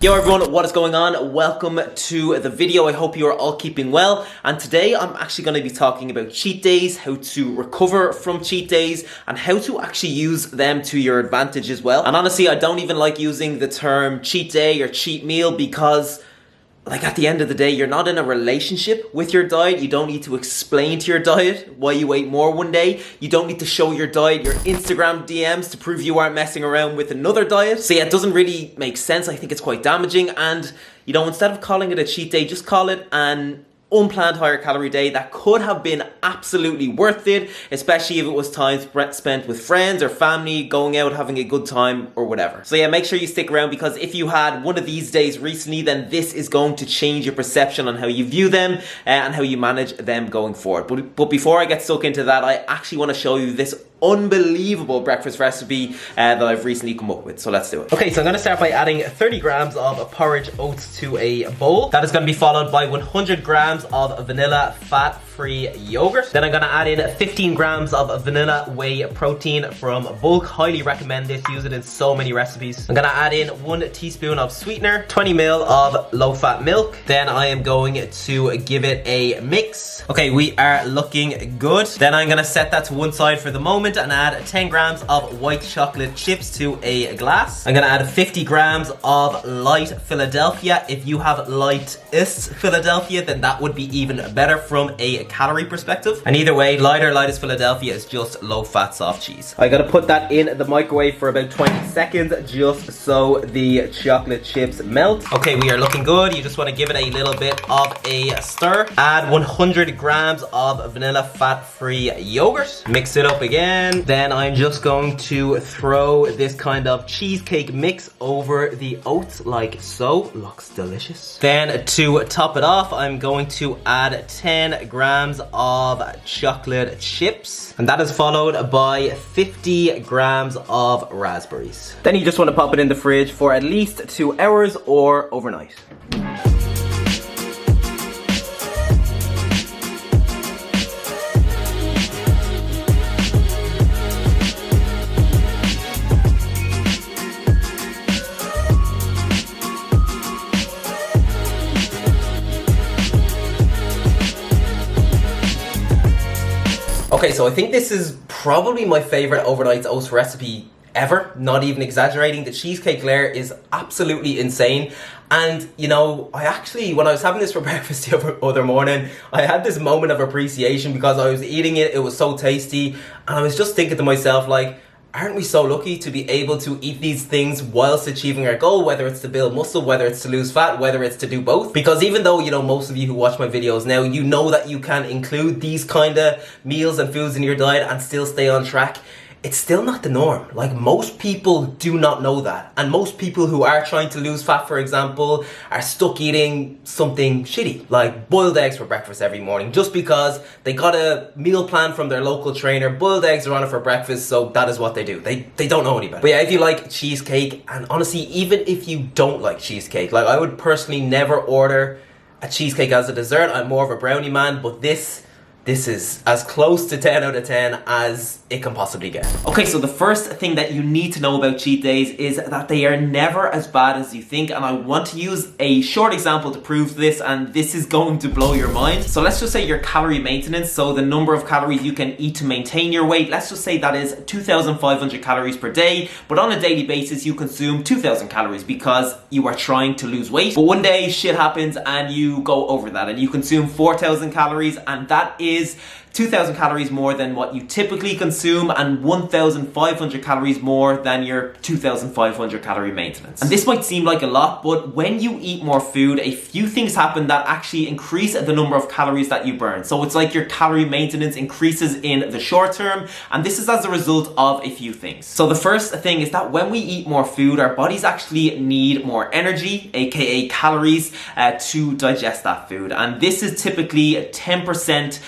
Yo everyone, what is going on? Welcome to the video. I hope you are all keeping well. And today I'm actually going to be talking about cheat days, how to recover from cheat days, and how to actually use them to your advantage as well. And honestly, I don't even like using the term cheat day or cheat meal because at the end of the day, you're not in a relationship with your diet. You don't need to explain to your diet why you ate more one day. You don't need to show your diet your Instagram DMs to prove you aren't messing around with another diet. So yeah, it doesn't really make sense. I think it's quite damaging. And, instead of calling it a cheat day, just call it an unplanned higher calorie day that could have been absolutely worth it, especially if it was time spent with friends or family, going out, having a good time or whatever. So yeah, make sure you stick around because if you had one of these days recently, then this is going to change your perception on how you view them and how you manage them going forward. But before I get stuck into that, I actually want to show you this unbelievable breakfast recipe that I've recently come up with. So let's do it. Okay, so I'm going to start by adding 30 grams of porridge oats to a bowl. That is going to be followed by 100 grams of vanilla fat-free yogurt. Then I'm going to add in 15 grams of vanilla whey protein from Bulk. Highly recommend this. Use it in so many recipes. I'm going to add in 1 teaspoon of sweetener, 20 ml of low-fat milk. Then I am going to give it a mix. Okay, we are looking good. Then I'm going to set that to one side for the moment and add 10 grams of white chocolate chips to a glass. I'm gonna add 50 grams of light Philadelphia. If you have lightest Philadelphia, then that would be even better from a calorie perspective. And either way, lightest Philadelphia is just low fat soft cheese. I gotta put that in the microwave for about 20 seconds just so the chocolate chips melt. Okay, we are looking good. You just wanna give it a little bit of a stir. Add 100 grams of vanilla fat-free yogurt. Mix it up again. Then I'm just going to throw this kind of cheesecake mix over the oats like so. Looks delicious. Then to top it off, I'm going to add 10 grams of chocolate chips. And that is followed by 50 grams of raspberries. Then you just want to pop it in the fridge for at least 2 hours or overnight. Okay, so I think this is probably my favorite overnight oats recipe ever, not even exaggerating. The cheesecake layer is absolutely insane. And I actually, when I was having this for breakfast the other morning, I had this moment of appreciation because I was eating it, it was so tasty, and I was just thinking to myself, aren't we so lucky to be able to eat these things whilst achieving our goal, whether it's to build muscle, whether it's to lose fat, whether it's to do both? Because even though, most of you who watch my videos now, you know that you can include these kind of meals and foods in your diet and still stay on track, it's still not the norm. Most people do not know that. And most people who are trying to lose fat, for example, are stuck eating something shitty, like boiled eggs for breakfast every morning, just because they got a meal plan from their local trainer. Boiled eggs are on it for breakfast, so that is what they do. They don't know any better. But yeah, if you like cheesecake, and honestly, even if you don't like cheesecake, I would personally never order a cheesecake as a dessert. I'm more of a brownie man, but this is as close to 10 out of 10 as it can possibly get. Okay, so the first thing that you need to know about cheat days is that they are never as bad as you think, and I want to use a short example to prove this, and this is going to blow your mind. So let's just say your calorie maintenance, so the number of calories you can eat to maintain your weight, let's just say that is 2,500 calories per day, but on a daily basis you consume 2,000 calories because you are trying to lose weight. But one day shit happens and you go over that and you consume 4,000 calories, and that is 2,000 calories more than what you typically consume and 1,500 calories more than your 2,500 calorie maintenance. And this might seem like a lot, but when you eat more food, a few things happen that actually increase the number of calories that you burn. So it's like your calorie maintenance increases in the short term, and this is as a result of a few things. So the first thing is that when we eat more food, our bodies actually need more energy, aka calories, to digest that food. And this is typically 10%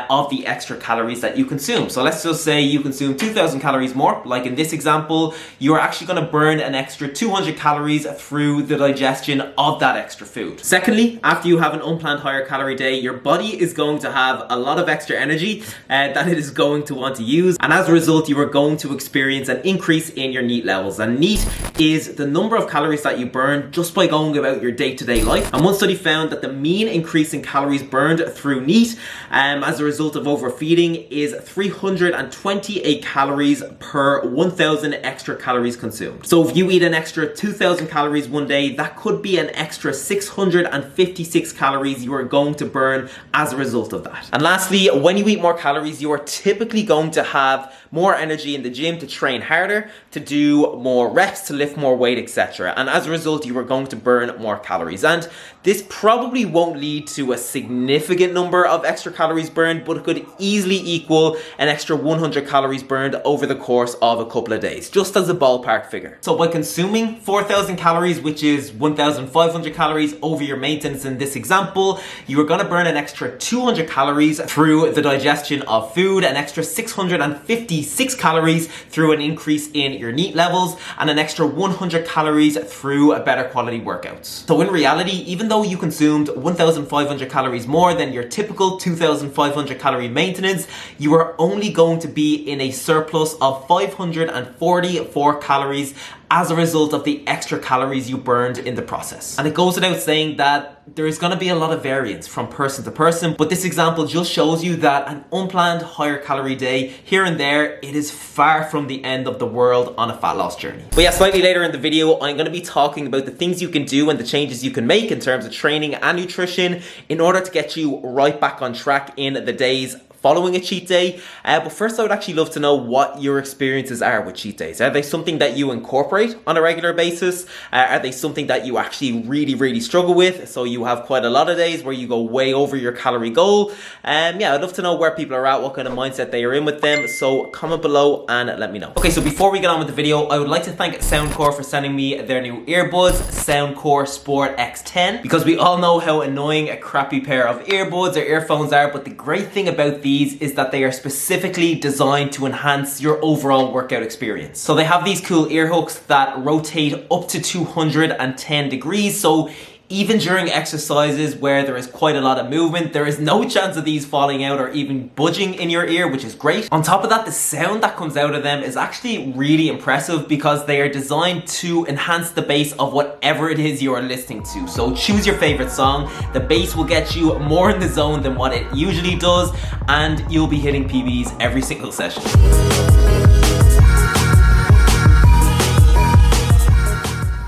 of the the extra calories that you consume. So let's just say you consume 2,000 calories more, like in this example, you're actually going to burn an extra 200 calories through the digestion of that extra food. Secondly, after you have an unplanned higher calorie day, your body is going to have a lot of extra energy that it is going to want to use, and as a result you are going to experience an increase in your NEAT levels. And NEAT is the number of calories that you burn just by going about your day-to-day life. And one study found that the mean increase in calories burned through NEAT as a result of overfeeding is 328 calories per 1,000 extra calories consumed. So if you eat an extra 2,000 calories one day, that could be an extra 656 calories you are going to burn as a result of that. And lastly, when you eat more calories, you are typically going to have more energy in the gym to train harder, to do more reps, to lift more weight, etc. And as a result, you are going to burn more calories. And this probably won't lead to a significant number of extra calories burned, but it could easily equal an extra 100 calories burned over the course of a couple of days, just as a ballpark figure. So by consuming 4,000 calories, which is 1,500 calories over your maintenance in this example, you are going to burn an extra 200 calories through the digestion of food, an extra 656 calories through an increase in your NEAT levels, and an extra 100 calories through a better quality workouts. So in reality, even though you consumed 1,500 calories more than your typical 2,500 calorie maintenance, you are only going to be in a surplus of 544 calories as a result of the extra calories you burned in the process. And it goes without saying that there is going to be a lot of variance from person to person, but this example just shows you that an unplanned higher calorie day here and there, it is far from the end of the world on a fat loss journey. But yeah, slightly later in the video, I'm going to be talking about the things you can do and the changes you can make in terms of training and nutrition in order to get you right back on track in the days following a cheat day. But first, I would actually love to know what your experiences are with cheat days. Are they something that you incorporate on a regular basis? Are they something that you actually really struggle with? So you have quite a lot of days where you go way over your calorie goal. Yeah, I'd love to know where people are at, what kind of mindset they are in with them. So comment below and let me know. Okay, so before we get on with the video, I would like to thank Soundcore for sending me their new earbuds, Soundcore Sport X10, because we all know how annoying a crappy pair of earbuds or earphones are, but the great thing about these is that they are specifically designed to enhance your overall workout experience. So they have these cool ear hooks that rotate up to 210 degrees, so even during exercises where there is quite a lot of movement, there is no chance of these falling out or even budging in your ear, which is great. On top of that, the sound that comes out of them is actually really impressive because they are designed to enhance the bass of whatever it is you are listening to. So choose your favorite song. The bass will get you more in the zone than what it usually does, and you'll be hitting PBs every single session.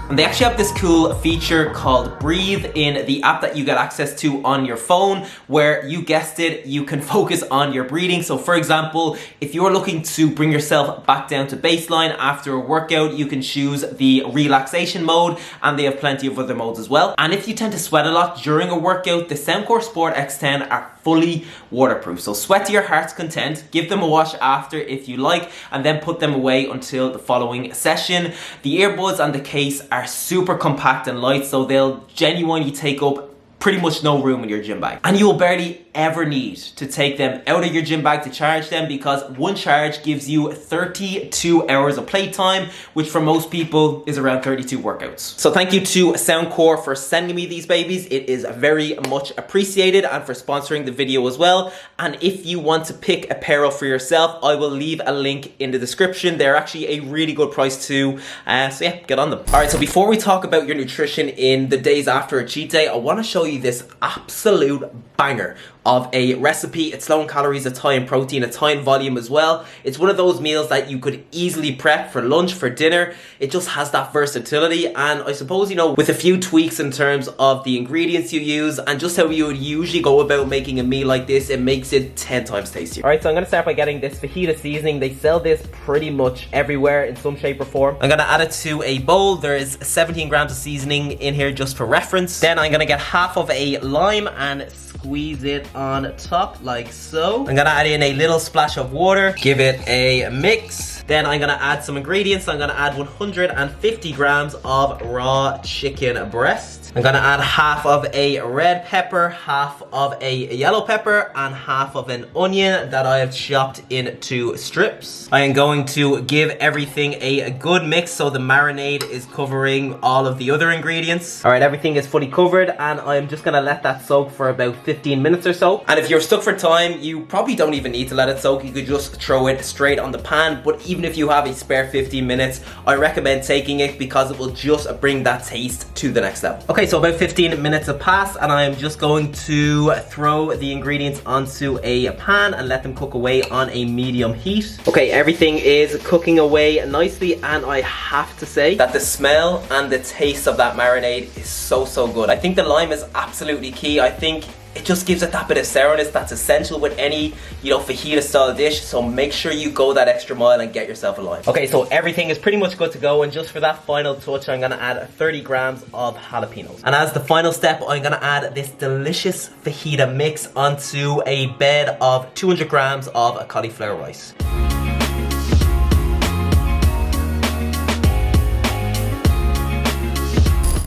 And they actually have this cool feature called Breathe in the app that you get access to on your phone, where you guessed it, you can focus on your breathing. So for example, if you're looking to bring yourself back down to baseline after a workout, you can choose the relaxation mode, and they have plenty of other modes as well. And if you tend to sweat a lot during a workout, the Soundcore Sport X10 are fully waterproof. So sweat to your heart's content, give them a wash after if you like, and then put them away until the following session. The earbuds and the case are super compact and light, so they'll genuinely take up pretty much no room in your gym bag. And you will barely ever need to take them out of your gym bag to charge them, because one charge gives you 32 hours of playtime, which for most people is around 32 workouts. So thank you to Soundcore for sending me these babies. It is very much appreciated, and for sponsoring the video as well. And if you want to pick a pair up for yourself, I will leave a link in the description. They're actually a really good price too. So yeah, get on them. All right, so before we talk about your nutrition in the days after a cheat day, I want to show you this absolute banger of a recipe. It's low in calories, it's high in protein, it's high in volume as well. It's one of those meals that you could easily prep for lunch, for dinner. It just has that versatility, and I suppose, you know, with a few tweaks in terms of the ingredients you use and just how you would usually go about making a meal like this, it makes it 10 times tastier. Alright, so I'm going to start by getting this fajita seasoning. They sell this pretty much everywhere in some shape or form. I'm going to add it to a bowl. There is 17 grams of seasoning in here just for reference. Then I'm going to get half of a lime and squeeze it on top like so. I'm gonna add in a little splash of water, give it a mix. Then I'm gonna add some ingredients. I'm gonna add 150 grams of raw chicken breast. I'm gonna add half of a red pepper, half of a yellow pepper, and half of an onion that I have chopped into strips. I am going to give everything a good mix so the marinade is covering all of the other ingredients. All right, everything is fully covered, and I'm just gonna let that soak for about 15 minutes or so. And if you're stuck for time, you probably don't even need to let it soak. You could just throw it straight on the pan. But even if you have a spare 15 minutes, I recommend taking it because it will just bring that taste to the next level. Okay, so about 15 minutes have passed, and I am just going to throw the ingredients onto a pan and let them cook away on a medium heat. Okay, everything is cooking away nicely, and I have to say that the smell and the taste of that marinade is so good. I think the lime is absolutely key. I think it just gives it that bit of sourness that's essential with any, fajita style dish. So make sure you go that extra mile and get yourself a lime. Okay, so everything is pretty much good to go, and just for that final touch, I'm gonna add 30 grams of jalapenos. And as the final step, I'm gonna add this delicious fajita mix onto a bed of 200 grams of cauliflower rice.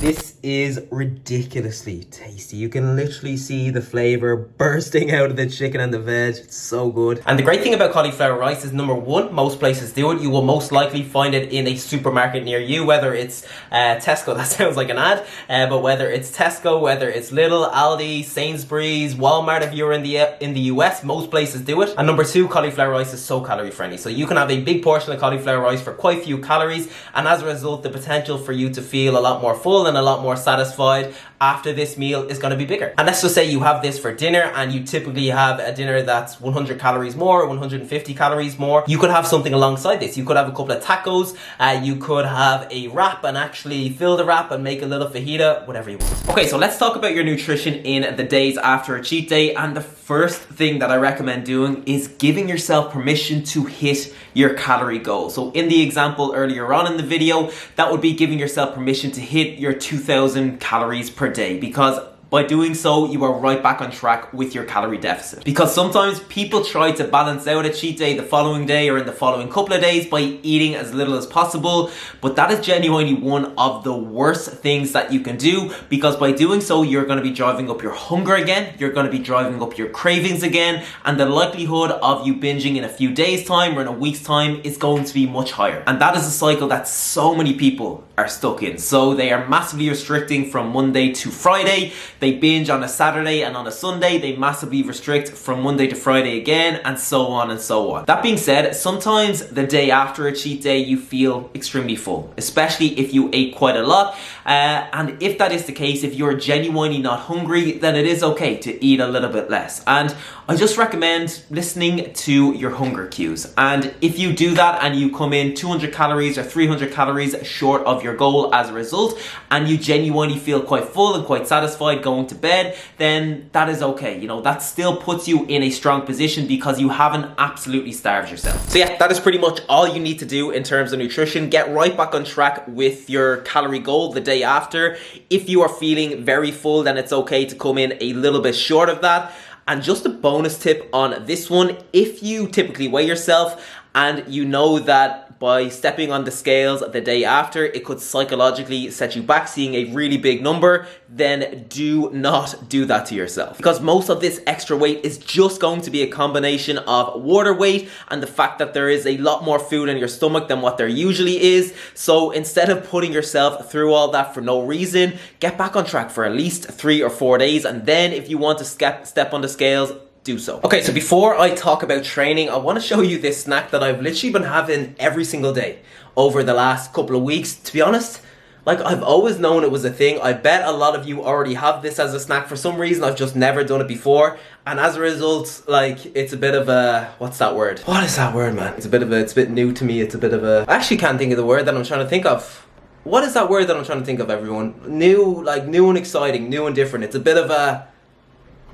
This is ridiculously tasty. You can literally see the flavor bursting out of the chicken and the veg. It's so good. And the great thing about cauliflower rice is, number one, most places do it. You will most likely find it in a supermarket near you, whether it's Tesco, that sounds like an ad, but whether it's Tesco, whether it's Lidl, Aldi, Sainsbury's, Walmart, if you're in the US, most places do it. And number two, cauliflower rice is so calorie friendly. So you can have a big portion of cauliflower rice for quite few calories, and as a result, the potential for you to feel a lot more full and a lot more satisfied after this meal is going to be bigger. And let's just say you have this for dinner, and you typically have a dinner that's 100 calories more or 150 calories more. You could have something alongside this. You could have a couple of tacos, you could have a wrap and actually fill the wrap and make a little fajita, whatever you want. Okay, so let's talk about your nutrition in the days after a cheat day. And the first thing that I recommend doing is giving yourself permission to hit your calorie goal. So in the example earlier on in the video, that would be giving yourself permission to hit your 2000 calories per day, because by doing so, you are right back on track with your calorie deficit. Because sometimes people try to balance out a cheat day the following day or in the following couple of days by eating as little as possible, but that is genuinely one of the worst things that you can do, because by doing so, you're going to be driving up your hunger again, you're going to be driving up your cravings again, and the likelihood of you binging in a few days time or in a week's time is going to be much higher. And that is a cycle that so many people are stuck in. So they are massively restricting from Monday to Friday. They binge on a Saturday, and on a Sunday they massively restrict from Monday to Friday again, and so on and so on. That being said, sometimes the day after a cheat day you feel extremely full, especially if you ate quite a lot, and if that is the case, if you're genuinely not hungry, then it is okay to eat a little bit less. And I just recommend listening to your hunger cues. And if you do that and you come in 200 calories or 300 calories short of your goal as a result, and you genuinely feel quite full and quite satisfied going to bed, then that is okay. That still puts you in a strong position because you haven't absolutely starved yourself. So yeah, that is pretty much all you need to do in terms of nutrition. Get right back on track with your calorie goal the day after. If you are feeling very full, then it's okay to come in a little bit short of that. And just a bonus tip on this one, if you typically weigh yourself and you know that by stepping on the scales the day after, it could psychologically set you back seeing a really big number, then do not do that to yourself. Because most of this extra weight is just going to be a combination of water weight and the fact that there is a lot more food in your stomach than what there usually is. So instead of putting yourself through all that for no reason, get back on track for at least 3 or 4 days, and then if you want to step on the scales, do so. Okay, so before I talk about training, I want to show you this snack that I've literally been having every single day over the last couple of weeks. To be honest, I've always known it was a thing. I bet a lot of you already have this as a snack. For some reason, I've just never done it before. And as a result, it's a bit of a, what's that word? What is that word, man? It's a bit new to me. It's a bit of a, I actually can't think of the word that I'm trying to think of. What is that word that I'm trying to think of, everyone? New and exciting, new and different. It's a bit of a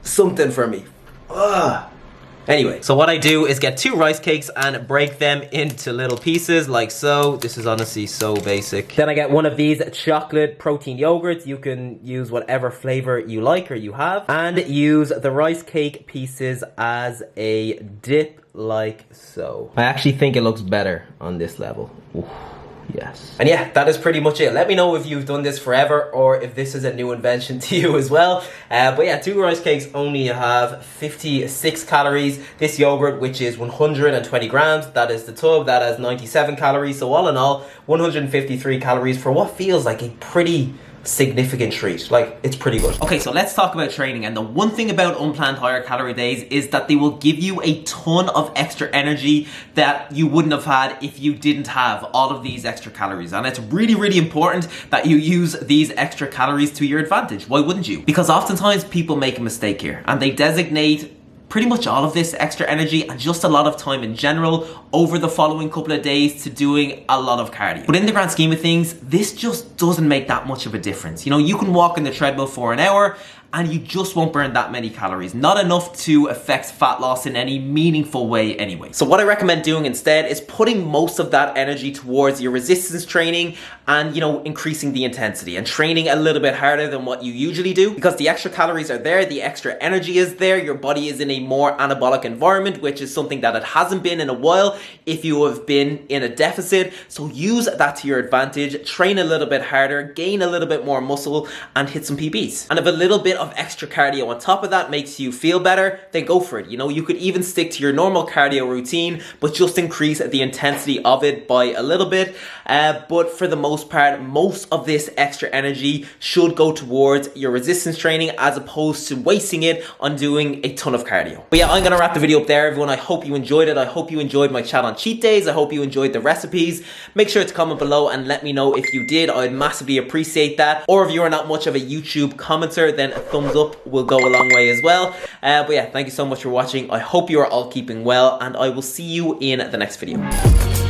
something for me. Anyway, so what I do is get 2 rice cakes and break them into little pieces like so. This is honestly so basic. Then I get one of these chocolate protein yogurts. You can use whatever flavor you like or you have, and use the rice cake pieces as a dip like so. I actually think it looks better on this level. Ooh. Yes. And yeah, that is pretty much it. Let me know if you've done this forever or if this is a new invention to you as well. But yeah, 2 rice cakes only have 56 calories. This yogurt, which is 120 grams, that is the tub, that has 97 calories. So all in all, 153 calories for what feels like a pretty significant treat. Like, it's pretty good. Okay, so let's talk about training. And the one thing about unplanned higher calorie days is that they will give you a ton of extra energy that you wouldn't have had if you didn't have all of these extra calories. And it's really, really important that you use these extra calories to your advantage. Why wouldn't you? Because oftentimes people make a mistake here and they designate pretty much all of this extra energy and just a lot of time in general over the following couple of days to doing a lot of cardio. But in the grand scheme of things, this just doesn't make that much of a difference. You know, you can walk on the treadmill for an hour and you just won't burn that many calories. Not enough to affect fat loss in any meaningful way anyway. So what I recommend doing instead is putting most of that energy towards your resistance training and, you know, increasing the intensity and training a little bit harder than what you usually do, because the extra calories are there, the extra energy is there, your body is in a more anabolic environment, which is something that it hasn't been in a while if you have been in a deficit. So use that to your advantage, train a little bit harder, gain a little bit more muscle and hit some PBs. And if a little bit of extra cardio on top of that makes you feel better, then go for it. You know, you could even stick to your normal cardio routine, but just increase the intensity of it by a little bit. But for the most part, most of this extra energy should go towards your resistance training as opposed to wasting it on doing a ton of cardio. But yeah, I'm gonna wrap the video up there, everyone. I hope you enjoyed it. I hope you enjoyed my chat on cheat days. I hope you enjoyed the recipes. Make sure to comment below and let me know if you did. I'd massively appreciate that. Or if you are not much of a YouTube commenter, then a thumbs up will go a long way as well. But yeah, thank you so much for watching. I hope you are all keeping well and I will see you in the next video.